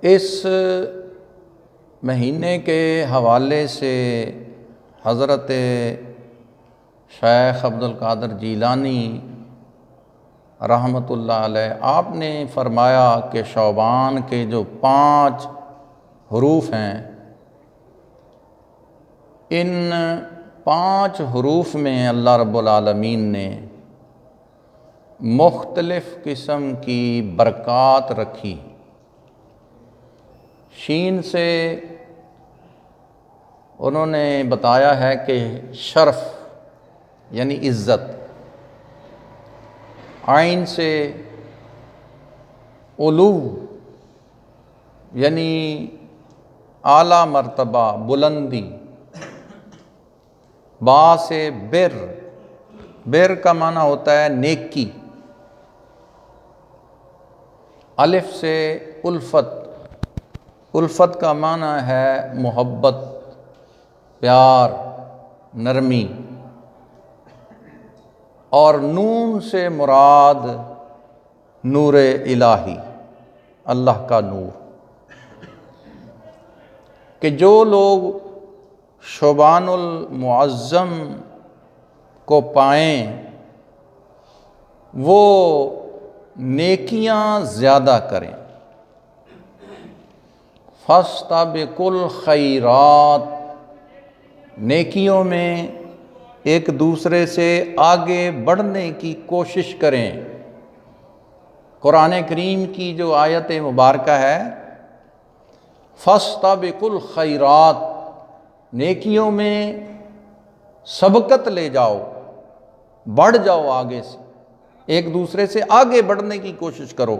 اس مہینے کے حوالے سے حضرت شیخ عبد القادر جیلانی رحمۃ اللہ علیہ آپ نے فرمایا کہ شعبان کے جو 5 حروف ہیں، ان 5 حروف میں اللہ رب العالمین نے مختلف قسم کی برکات رکھی۔ شین سے انہوں نے بتایا ہے کہ شرف یعنی عزت، عین سے علو یعنی اعلیٰ مرتبہ بلندی، با سے بر کا معنی ہوتا ہے نیکی، الف سے الفت کا معنی ہے محبت، پیار، نرمی، اور نون سے مراد نور الہی، اللہ کا نور، کہ جو لوگ شعبان المعظم کو پائیں وہ نیکیاں زیادہ کریں۔ فاستبقوا الخیرات، نیکیوں میں ایک دوسرے سے آگے بڑھنے کی کوشش کریں۔ قرآن کریم کی جو آیت مبارکہ ہے فاستبقوا الخیرات، نیکیوں میں سبقت لے جاؤ، بڑھ جاؤ، آگے سے ایک دوسرے سے آگے بڑھنے کی کوشش کرو۔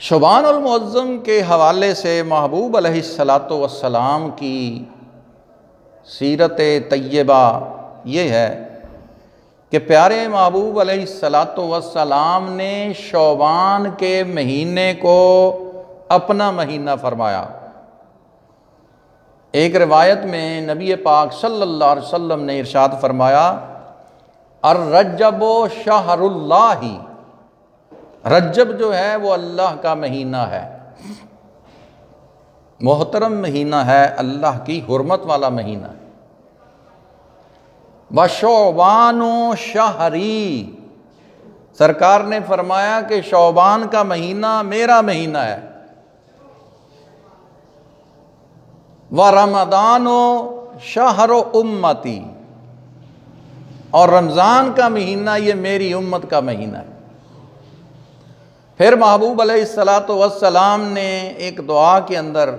شعبان المعظم کے حوالے سے محبوب علیہ السلام کی سیرت طیبہ یہ ہے کہ پیارے محبوب علیہ السلام نے شعبان کے مہینے کو اپنا مہینہ فرمایا۔ ایک روایت میں نبی پاک صلی اللہ علیہ وسلم نے ارشاد فرمایا، الرجب شہر اللہ، رجب جو ہے وہ اللہ کا مہینہ ہے، محترم مہینہ ہے، اللہ کی حرمت والا مہینہ ہے۔ وشعبان شہری، سرکار نے فرمایا کہ شعبان کا مہینہ میرا مہینہ ہے۔ ورمضان شہر امتی، اور رمضان کا مہینہ یہ میری امت کا مہینہ ہے۔ پھر محبوب علیہ السلام نے ایک دعا کے اندر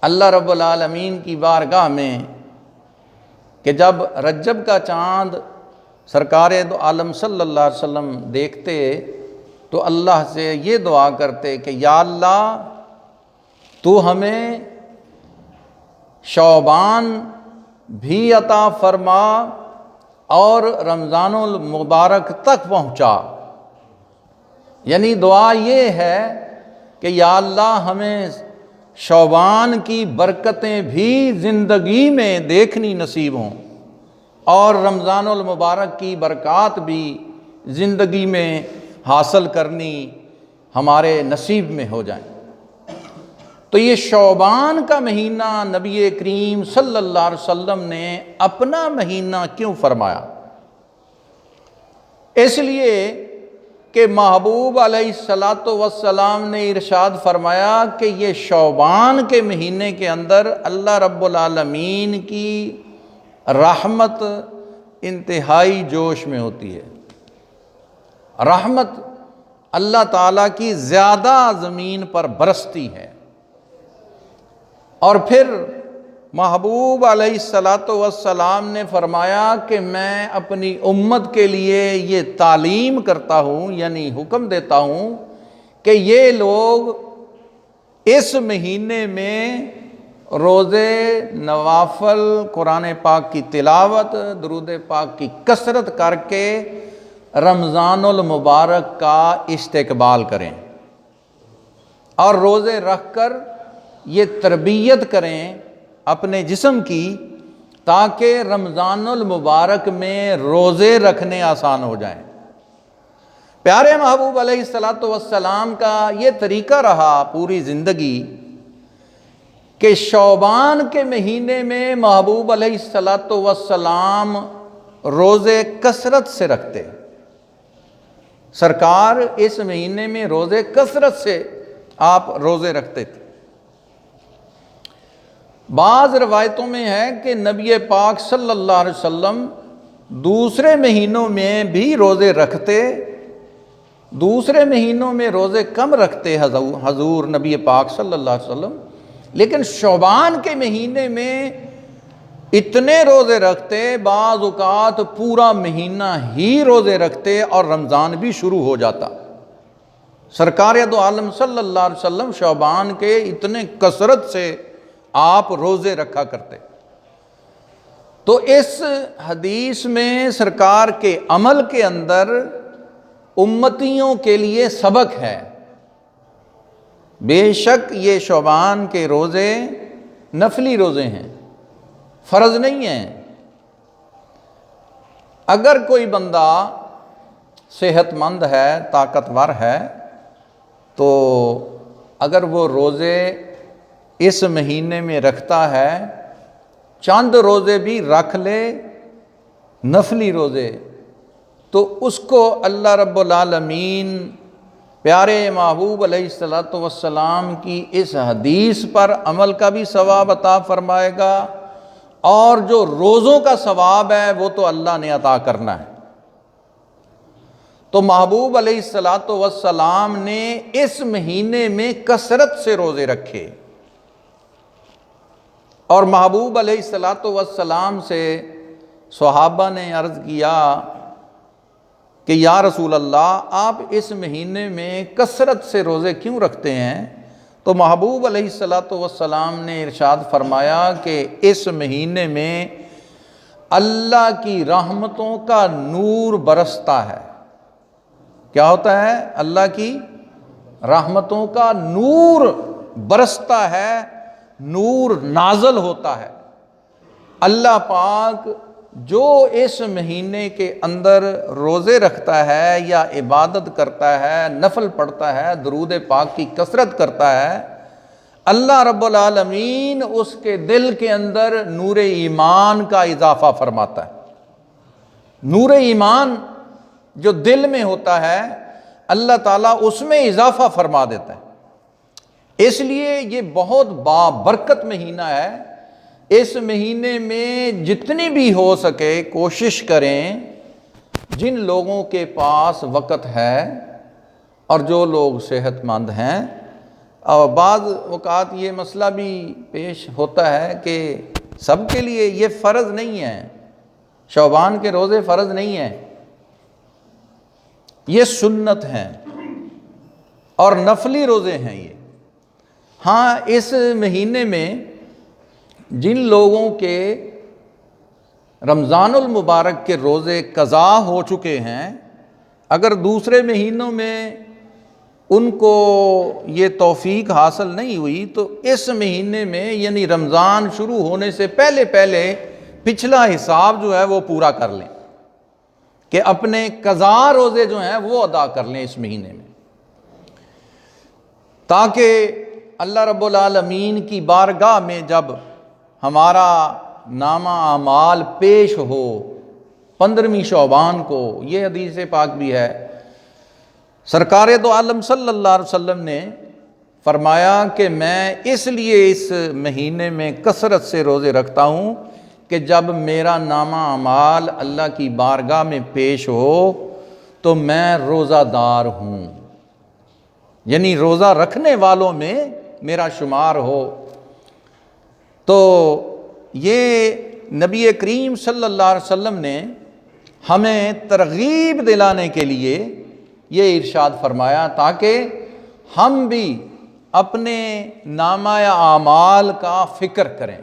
اللہ رب العالمین کی بارگاہ میں کہ جب رجب کا چاند سرکار دو عالم صلی اللہ علیہ وسلم دیکھتے تو اللہ سے یہ دعا کرتے کہ یا اللہ تو ہمیں شعبان بھی عطا فرما اور رمضان المبارک تک پہنچا۔ یعنی دعا یہ ہے کہ یا اللہ ہمیں شعبان کی برکتیں بھی زندگی میں دیکھنی نصیب ہوں اور رمضان المبارک کی برکات بھی زندگی میں حاصل کرنی ہمارے نصیب میں ہو جائیں۔ تو یہ شعبان کا مہینہ نبی کریم صلی اللہ علیہ وسلم نے اپنا مہینہ کیوں فرمایا؟ اس لیے کہ محبوب علیہ السلام نے ارشاد فرمایا کہ یہ شعبان کے مہینے کے اندر اللہ رب العالمین کی رحمت انتہائی جوش میں ہوتی ہے، رحمت اللہ تعالیٰ کی زیادہ زمین پر برستی ہے۔ اور پھر محبوب علیہ السلام نے فرمایا کہ میں اپنی امت کے لیے یہ تعلیم کرتا ہوں، یعنی حکم دیتا ہوں کہ یہ لوگ اس مہینے میں روزے، نوافل، قرآن پاک کی تلاوت، درود پاک کی کثرت کر کے رمضان المبارک کا استقبال کریں اور روزے رکھ کر یہ تربیت کریں اپنے جسم کی، تاکہ رمضان المبارک میں روزے رکھنے آسان ہو جائیں۔ پیارے محبوب علیہ الصلوۃ والسلام کا یہ طریقہ رہا پوری زندگی کہ شعبان کے مہینے میں محبوب علیہ الصلوۃ والسلام روزے کثرت سے رکھتے. سرکار اس مہینے میں روزے کثرت سے آپ روزے رکھتے تھے. بعض روایتوں میں ہے کہ نبی پاک صلی اللہ علیہ وسلم دوسرے مہینوں میں بھی روزے رکھتے، دوسرے مہینوں میں روزے کم رکھتے حضور نبی پاک صلی اللہ علیہ وسلم، لیکن شعبان کے مہینے میں اتنے روزے رکھتے، بعض اوقات پورا مہینہ ہی روزے رکھتے اور رمضان بھی شروع ہو جاتا. سرکار دو عالم صلی اللہ علیہ وسلم شعبان کے اتنے کثرت سے آپ روزے رکھا کرتے. تو اس حدیث میں سرکار کے عمل کے اندر امتیوں کے لیے سبق ہے. بے شک یہ شعبان کے روزے نفلی روزے ہیں، فرض نہیں ہیں. اگر کوئی بندہ صحت مند ہے، طاقتور ہے، تو اگر وہ روزے اس مہینے میں رکھتا ہے، چند روزے بھی رکھ لے نفلی روزے، تو اس کو اللہ رب العالمین پیارے محبوب علیہ الصلوۃ والسلام کی اس حدیث پر عمل کا بھی ثواب عطا فرمائے گا، اور جو روزوں کا ثواب ہے وہ تو اللہ نے عطا کرنا ہے. تو محبوب علیہ الصلوۃ والسلام نے اس مہینے میں کثرت سے روزے رکھے. اور محبوب علیہ الصلوۃ والسلام سے صحابہ نے عرض کیا کہ یا رسول اللہ، آپ اس مہینے میں کثرت سے روزے کیوں رکھتے ہیں؟ تو محبوب علیہ الصلوۃ والسلام نے ارشاد فرمایا کہ اس مہینے میں اللہ کی رحمتوں کا نور برستا ہے. کیا ہوتا ہے؟ اللہ کی رحمتوں کا نور برستا ہے، نور نازل ہوتا ہے. اللہ پاک جو اس مہینے کے اندر روزے رکھتا ہے یا عبادت کرتا ہے، نفل پڑھتا ہے، درود پاک کی کثرت کرتا ہے، اللہ رب العالمین اس کے دل کے اندر نور ایمان کا اضافہ فرماتا ہے. نور ایمان جو دل میں ہوتا ہے، اللہ تعالیٰ اس میں اضافہ فرما دیتا ہے. اس لیے یہ بہت بابرکت مہینہ ہے. اس مہینے میں جتنی بھی ہو سکے کوشش کریں، جن لوگوں کے پاس وقت ہے اور جو لوگ صحت مند ہیں. اور بعض اوقات یہ مسئلہ بھی پیش ہوتا ہے کہ سب کے لیے یہ فرض نہیں ہے، شعبان کے روزے فرض نہیں ہیں، یہ سنت ہیں اور نفلی روزے ہیں یہ. ہاں، اس مہینے میں جن لوگوں کے رمضان المبارک کے روزے قضا ہو چکے ہیں، اگر دوسرے مہینوں میں ان کو یہ توفیق حاصل نہیں ہوئی تو اس مہینے میں یعنی رمضان شروع ہونے سے پہلے پچھلا حساب جو ہے وہ پورا کر لیں، کہ اپنے قضا روزے جو ہیں وہ ادا کر لیں اس مہینے میں، تاکہ اللہ رب العالمین کی بارگاہ میں جب ہمارا نامہ اعمال پیش ہو 15ویں شعبان کو. یہ حدیث پاک بھی ہے. سرکار دو عالم صلی اللہ علیہ وسلم نے فرمایا کہ میں اس لیے اس مہینے میں کثرت سے روزے رکھتا ہوں کہ جب میرا نامہ اعمال اللہ کی بارگاہ میں پیش ہو تو میں روزہ دار ہوں، یعنی روزہ رکھنے والوں میں میرا شمار ہو. تو یہ نبی کریم صلی اللہ علیہ وسلم نے ہمیں ترغیب دلانے کے لیے یہ ارشاد فرمایا تاکہ ہم بھی اپنے نامہ اعمال کا فکر کریں.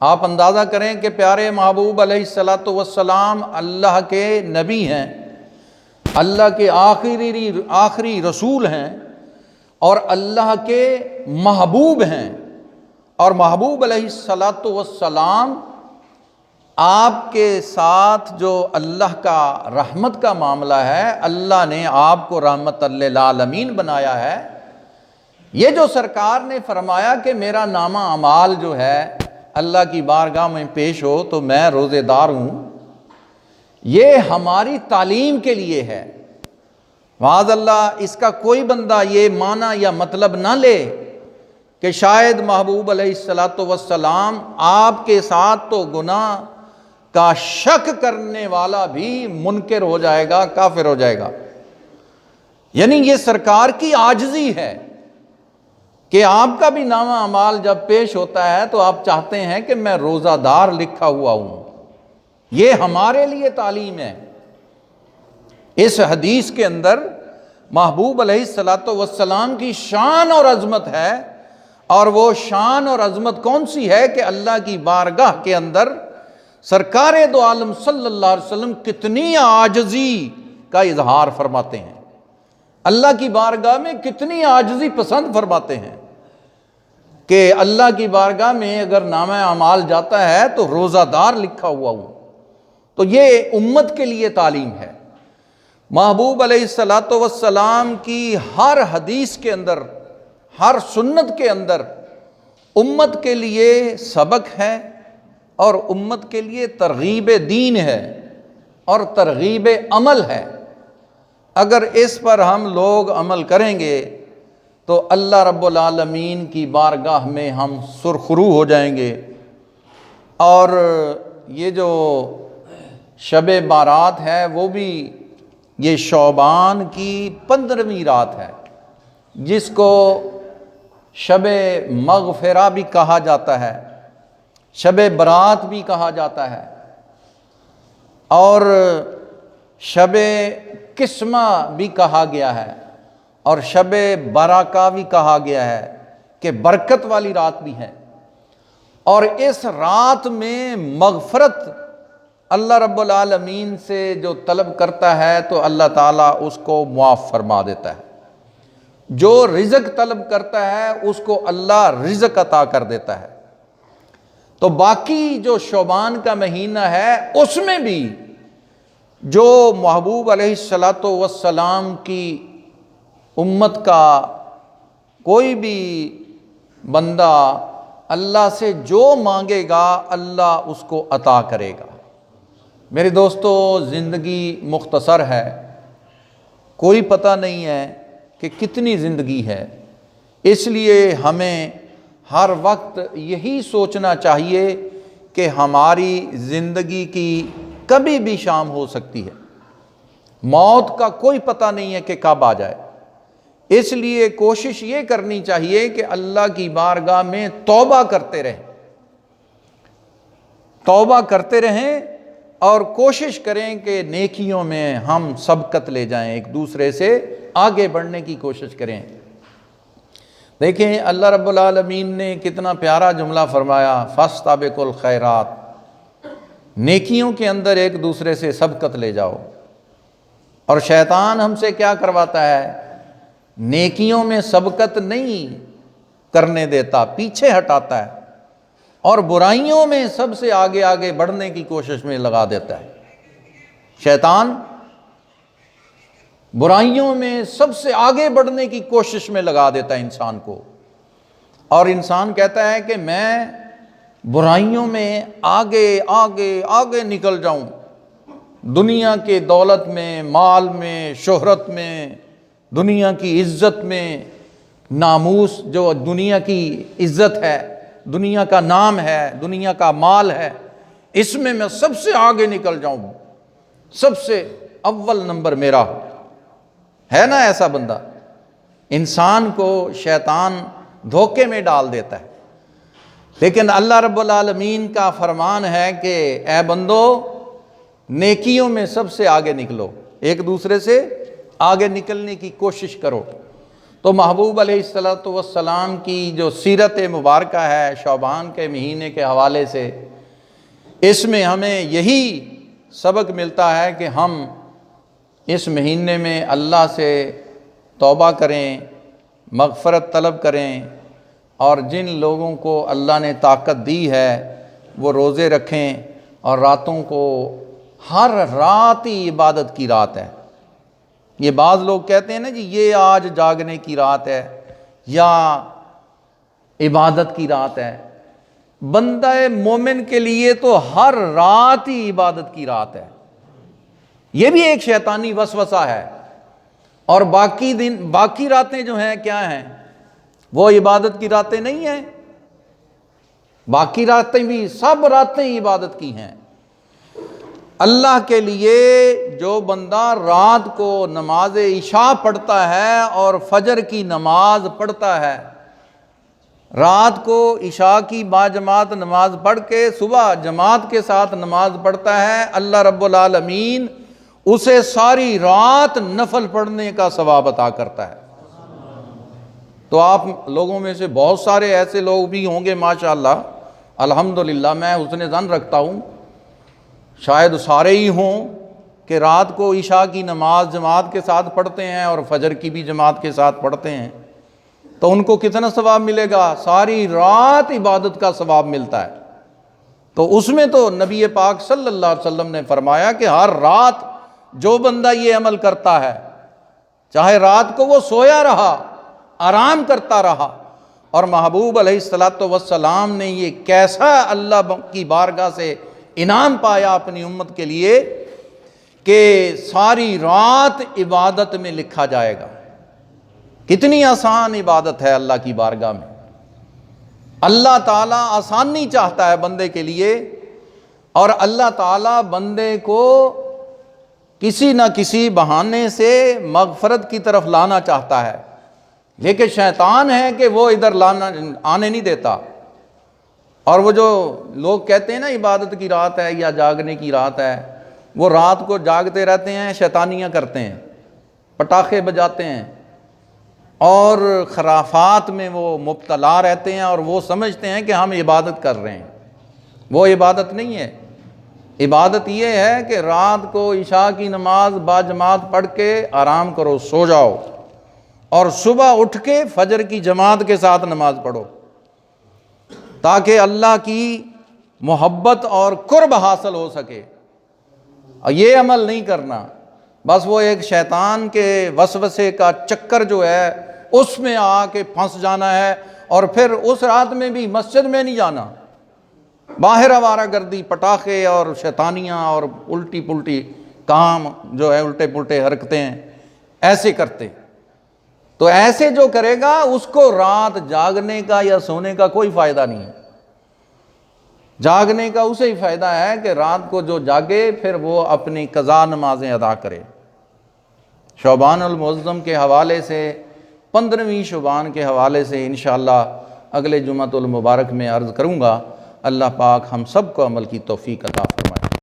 آپ اندازہ کریں کہ پیارے محبوب علیہ الصلوۃ والسلام اللہ کے نبی ہیں، اللہ کے آخری رسول ہیں اور اللہ کے محبوب ہیں. اور محبوب علیہ الصلوۃ والسلام آپ کے ساتھ جو اللہ کا رحمت کا معاملہ ہے، اللہ نے آپ کو رحمت للعالمین بنایا ہے۔ یہ جو سرکار نے فرمایا کہ میرا نامہ اعمال جو ہے اللہ کی بارگاہ میں پیش ہو تو میں روزے دار ہوں، یہ ہماری تعلیم کے لیے ہے۔ معاذ اللہ اس کا کوئی بندہ یہ معنی یا مطلب نہ لے کہ شاید محبوب علیہ السلام آپ کے ساتھ تو گناہ کا شک کرنے والا بھی منکر ہو جائے گا، کافر ہو جائے گا۔ یعنی یہ سرکار کی عاجزی ہے کہ آپ کا بھی نامہ اعمال جب پیش ہوتا ہے تو آپ چاہتے ہیں کہ میں روزہ دار لکھا ہوا ہوں۔ یہ ہمارے لیے تعلیم ہے۔ اس حدیث کے اندر محبوب علیہ السلام کی شان اور عظمت ہے، اور وہ شان اور عظمت کون سی ہے کہ اللہ کی بارگاہ کے اندر سرکار دو عالم صلی اللہ علیہ وسلم کتنی عاجزی کا اظہار فرماتے ہیں، اللہ کی بارگاہ میں کتنی عاجزی پسند فرماتے ہیں کہ اللہ کی بارگاہ میں اگر نامہ اعمال جاتا ہے تو روزہ دار لکھا ہوا ہوں۔ تو یہ امت کے لیے تعلیم ہے۔ محبوب علیہ السلام کی ہر حدیث کے اندر، ہر سنت کے اندر امت کے لیے سبق ہے اور امت کے لیے ترغیب دین ہے اور ترغیب عمل ہے۔ اگر اس پر ہم لوگ عمل کریں گے تو اللہ رب العالمین کی بارگاہ میں ہم سرخرو ہو جائیں گے۔ اور یہ جو شب بارات ہے وہ بھی یہ شعبان کی 15ویں رات ہے، جس کو شب مغفرہ بھی کہا جاتا ہے، شب برات بھی کہا جاتا ہے، اور شب قسمہ بھی کہا گیا ہے، اور شب برکہ بھی کہا گیا ہے کہ برکت والی رات بھی ہے۔ اور اس رات میں مغفرت اللہ رب العالمین سے جو طلب کرتا ہے تو اللہ تعالیٰ اس کو معاف فرما دیتا ہے، جو رزق طلب کرتا ہے اس کو اللہ رزق عطا کر دیتا ہے۔ تو باقی جو شعبان کا مہینہ ہے اس میں بھی جو محبوب علیہ السلام کی امت کا کوئی بھی بندہ اللہ سے جو مانگے گا اللہ اس کو عطا کرے گا۔ میرے دوستو، زندگی مختصر ہے، کوئی پتہ نہیں ہے کہ کتنی زندگی ہے، اس لیے ہمیں ہر وقت یہی سوچنا چاہیے کہ ہماری زندگی کی کبھی بھی شام ہو سکتی ہے، موت کا کوئی پتہ نہیں ہے کہ کب آ جائے۔ اس لیے کوشش یہ کرنی چاہیے کہ اللہ کی بارگاہ میں توبہ کرتے رہیں اور کوشش کریں کہ نیکیوں میں ہم سبقت لے جائیں، ایک دوسرے سے آگے بڑھنے کی کوشش کریں۔ دیکھیں اللہ رب العالمین نے کتنا پیارا جملہ فرمایا، فاستبقوا الخیرات، نیکیوں کے اندر ایک دوسرے سے سبقت لے جاؤ۔ اور شیطان ہم سے کیا کرواتا ہے؟ نیکیوں میں سبقت نہیں کرنے دیتا، پیچھے ہٹاتا ہے، اور برائیوں میں سب سے آگے آگے بڑھنے کی کوشش میں لگا دیتا ہے۔ شیطان برائیوں میں سب سے آگے بڑھنے کی کوشش میں لگا دیتا ہے انسان کو، اور انسان کہتا ہے کہ میں برائیوں میں آگے آگے آگے نکل جاؤں، دنیا کے دولت میں، مال میں، شہرت میں، دنیا کی عزت میں، ناموس جو دنیا کی عزت ہے، دنیا کا نام ہے، دنیا کا مال ہے، اس میں سب سے آگے نکل جاؤں، سب سے اول نمبر میرا ہے نا ایسا بندہ۔ انسان کو شیطان دھوکے میں ڈال دیتا ہے، لیکن اللہ رب العالمین کا فرمان ہے کہ اے بندو نیکیوں میں سب سے آگے نکلو، ایک دوسرے سے آگے نکلنے کی کوشش کرو۔ تو محبوب علیہ السلام کی جو سیرت مبارکہ ہے شعبان کے مہینے کے حوالے سے، اس میں ہمیں یہی سبق ملتا ہے کہ ہم اس مہینے میں اللہ سے توبہ کریں، مغفرت طلب کریں، اور جن لوگوں کو اللہ نے طاقت دی ہے وہ روزے رکھیں، اور راتوں کو ہر رات ہی عبادت کی رات ہے۔ یہ بعض لوگ کہتے ہیں نا جی یہ آج جاگنے کی رات ہے یا عبادت کی رات ہے۔ بندہ مومن کے لیے تو ہر رات ہی عبادت کی رات ہے۔ یہ بھی ایک شیطانی وسوسہ ہے۔ اور باقی راتیں جو ہیں کیا ہیں؟ وہ عبادت کی راتیں نہیں ہیں۔ باقی راتیں بھی سب راتیں عبادت کی ہیں۔ اللہ کے لیے جو بندہ رات کو نماز عشاء پڑھتا ہے اور فجر کی نماز پڑھتا ہے، رات کو عشاء کی باجماعت نماز پڑھ کے صبح جماعت کے ساتھ نماز پڑھتا ہے، اللہ رب العالمین اسے ساری رات نفل پڑھنے کا ثواب عطا کرتا ہے۔ تو آپ لوگوں میں سے بہت سارے ایسے لوگ بھی ہوں گے ماشاءاللہ، الحمدللہ میں حسن ظن رکھتا ہوں، شاید سارے ہی ہوں کہ رات کو عشاء کی نماز جماعت کے ساتھ پڑھتے ہیں اور فجر کی بھی جماعت کے ساتھ پڑھتے ہیں، تو ان کو کتنا ثواب ملے گا؟ ساری رات عبادت کا ثواب ملتا ہے۔ تو اس میں تو نبی پاک صلی اللہ علیہ وسلم نے فرمایا کہ ہر رات جو بندہ یہ عمل کرتا ہے، چاہے رات کو وہ سویا رہا، آرام کرتا رہا، اور محبوب علیہ السلام نے یہ کیسا اللہ کی بارگاہ سے انعام پایا اپنی امت کے لیے کہ ساری رات عبادت میں لکھا جائے گا۔ کتنی آسان عبادت ہے اللہ کی بارگاہ میں۔ اللہ تعالیٰ آسانی چاہتا ہے بندے کے لیے، اور اللہ تعالیٰ بندے کو کسی نہ کسی بہانے سے مغفرت کی طرف لانا چاہتا ہے، لیکن شیطان ہے کہ وہ ادھر آنے نہیں دیتا۔ اور وہ جو لوگ کہتے ہیں نا عبادت کی رات ہے یا جاگنے کی رات ہے، وہ رات کو جاگتے رہتے ہیں، شیطانیاں کرتے ہیں، پٹاخے بجاتے ہیں اور خرافات میں وہ مبتلا رہتے ہیں، اور وہ سمجھتے ہیں کہ ہم عبادت کر رہے ہیں۔ وہ عبادت نہیں ہے۔ عبادت یہ ہے کہ رات کو عشاء کی نماز باجماعت پڑھ کے آرام کرو، سو جاؤ، اور صبح اٹھ کے فجر کی جماعت کے ساتھ نماز پڑھو، تاکہ اللہ کی محبت اور قرب حاصل ہو سکے۔ اور یہ عمل نہیں کرنا، بس وہ ایک شیطان کے وسوسے کا چکر جو ہے اس میں آ کے پھنس جانا ہے، اور پھر اس رات میں بھی مسجد میں نہیں جانا، باہر آوارہ گردی، پٹاخے اور شیطانیاں اور الٹی پلٹی کام جو ہے، الٹے پلٹے حرکتیں ایسے کرتے۔ تو ایسے جو کرے گا اس کو رات جاگنے کا یا سونے کا کوئی فائدہ نہیں ہے۔ جاگنے کا اسے ہی فائدہ ہے کہ رات کو جو جاگے پھر وہ اپنی قضا نمازیں ادا کرے۔ شعبان المعظم کے حوالے سے، 15ویں شعبان کے حوالے سے انشاءاللہ اگلے جمعۃ المبارک میں عرض کروں گا۔ اللہ پاک ہم سب کو عمل کی توفیق عطا فرمائے۔